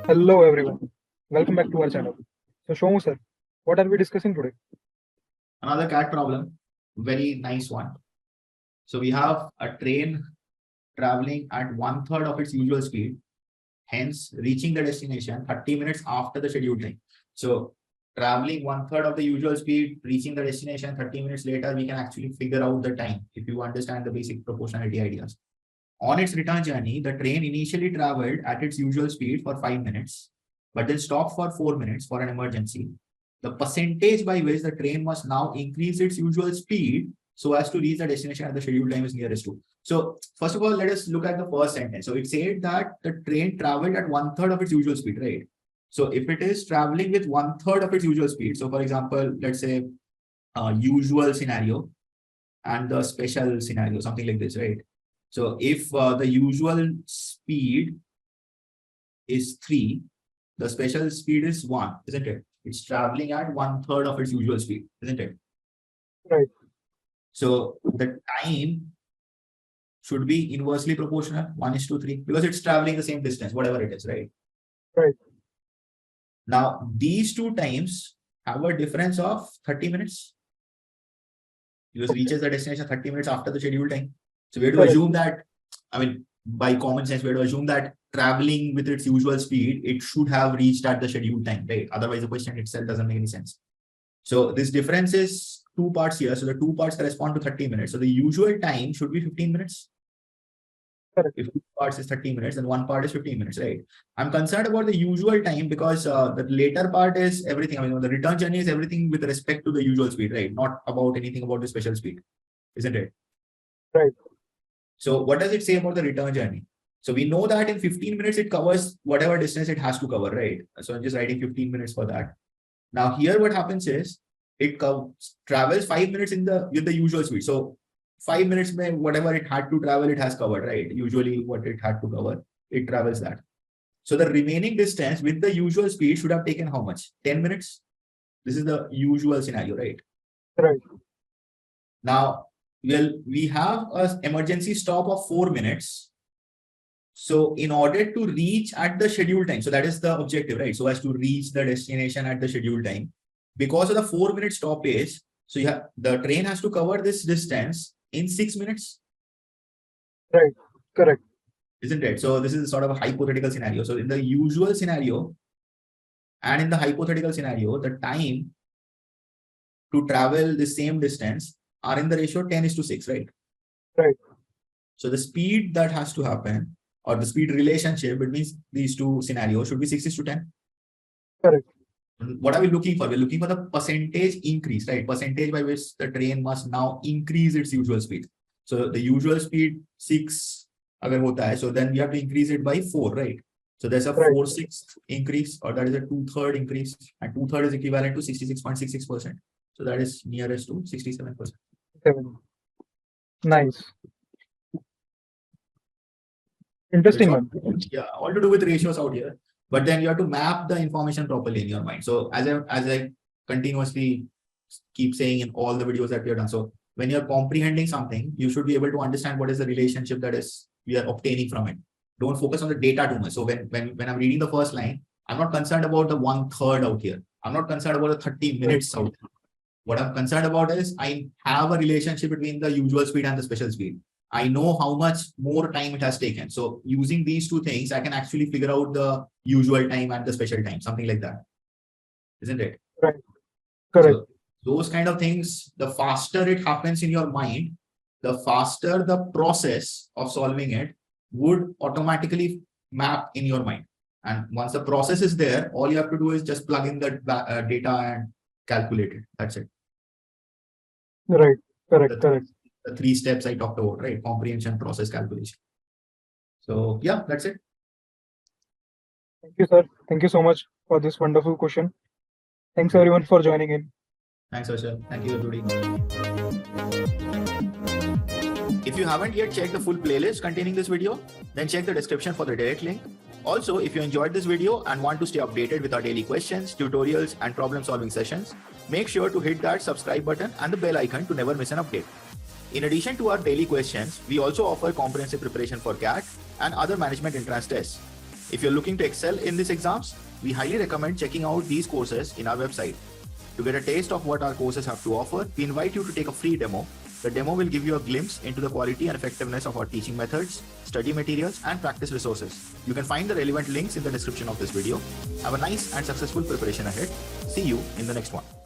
Hello everyone, welcome back to our channel. So Shomu sir, what are we discussing today? Another CAT problem, very nice one. So we have a train traveling at 1/3 of its usual speed, hence reaching the destination 30 minutes after the scheduled time. So traveling 1/3 of the usual speed, reaching the destination 30 minutes later, we can actually figure out the time if you understand the basic proportionality ideas. On its return journey, the train initially traveled at its usual speed for 5 minutes, but then stopped for 4 minutes for an emergency. The percentage by which the train must now increase its usual speed so as to reach the destination at the scheduled time is nearest to. So first of all, let us look at the first sentence. So it said that the train traveled at 1/3 of its usual speed, right? So if it is traveling with 1/3 of its usual speed, so for example, let's say usual scenario and the special scenario, something like this, right? So if the usual speed is 3, the special speed is 1, isn't it? It's traveling at 1/3 of its usual speed, isn't it? Right. So the time should be inversely proportional, 1:3, because it's traveling the same distance, whatever it is, right? Right. Now, these two times have a difference of 30 minutes. Because reaches the destination 30 minutes after the scheduled time. So we have to assume that, I mean, by common sense, we have to assume that traveling with its usual speed, it should have reached at the scheduled time, right? Otherwise, the question itself doesn't make any sense. So this difference is 2 parts here. So the 2 parts correspond to 30 minutes. So the usual time should be 15 minutes. Correct. If 2 parts is 30 minutes, then 1 part is 15 minutes, right? I'm concerned about the usual time because the later part is everything. I mean, the return journey is everything with respect to the usual speed, right? Not about anything about the special speed, isn't it? Right. So what does it say about the return journey? So we know that in 15 minutes, it covers whatever distance it has to cover, right? So I'm just writing 15 minutes for that. Now here what happens is it travels 5 minutes with the usual speed. So 5 minutes, whatever it had to travel, it has covered, right? Usually what it had to cover, it travels that. So the remaining distance with the usual speed should have taken how much? 10 minutes? This is the usual scenario, right? Right. Now, well, we have an emergency stop of 4 minutes. So in order to reach at the scheduled time, so that is the objective, right? So as to reach the destination at the scheduled time, because of the 4-minute stoppage, so the train has to cover this distance in 6 minutes. Right. Correct. Isn't it? So this is sort of a hypothetical scenario. So in the usual scenario and in the hypothetical scenario, the time to travel the same distance are in the ratio 10:6, right? Right. So the speed that has to happen, or the speed relationship between these two scenarios, should be 6:10. Correct. What are we looking for? We're looking for the percentage increase, right? Percentage by which the train must now increase its usual speed. So the usual speed 6 agar hota hai, so then we have to increase it by 4, right? So there's a 4/6 increase, or that is a 2/3 increase, and 2/3 is equivalent to 66.66%. So that is nearest to 67%. Nice. Interesting one. Yeah, all to do with ratios out here. But then you have to map the information properly in your mind. So as I continuously keep saying in all the videos that we have done, so when you're comprehending something, you should be able to understand what is the relationship that is we are obtaining from it. Don't focus on the data too much. So when I'm reading the first line, I'm not concerned about the 1/3 out here. I'm not concerned about the 30 minutes out here. What I'm concerned about is I have a relationship between the usual speed and the special speed. I know how much more time it has taken. So using these two things, I can actually figure out the usual time and the special time, something like that. Isn't it? Right. Correct. So those kind of things, the faster it happens in your mind, the faster the process of solving it would automatically map in your mind. And once the process is there, all you have to do is just plug in the data and calculate it. That's it. Right. Correct. Correct. The 3 steps I talked about, right? Comprehension, process, calculation. So yeah, that's it. Thank you, sir. Thank you so much for this wonderful question. Thanks everyone for joining in. Thanks, Arshad. Thank you, everybody. If you haven't yet checked the full playlist containing this video, then check the description for the direct link. Also, if you enjoyed this video and want to stay updated with our daily questions, tutorials, and problem-solving sessions, make sure to hit that subscribe button and the bell icon to never miss an update. In addition to our daily questions, we also offer comprehensive preparation for CAT and other management entrance tests. If you're looking to excel in these exams, we highly recommend checking out these courses in our website. To get a taste of what our courses have to offer, we invite you to take a free demo. The demo will give you a glimpse into the quality and effectiveness of our teaching methods, study materials, and practice resources. You can find the relevant links in the description of this video. Have a nice and successful preparation ahead. See you in the next one.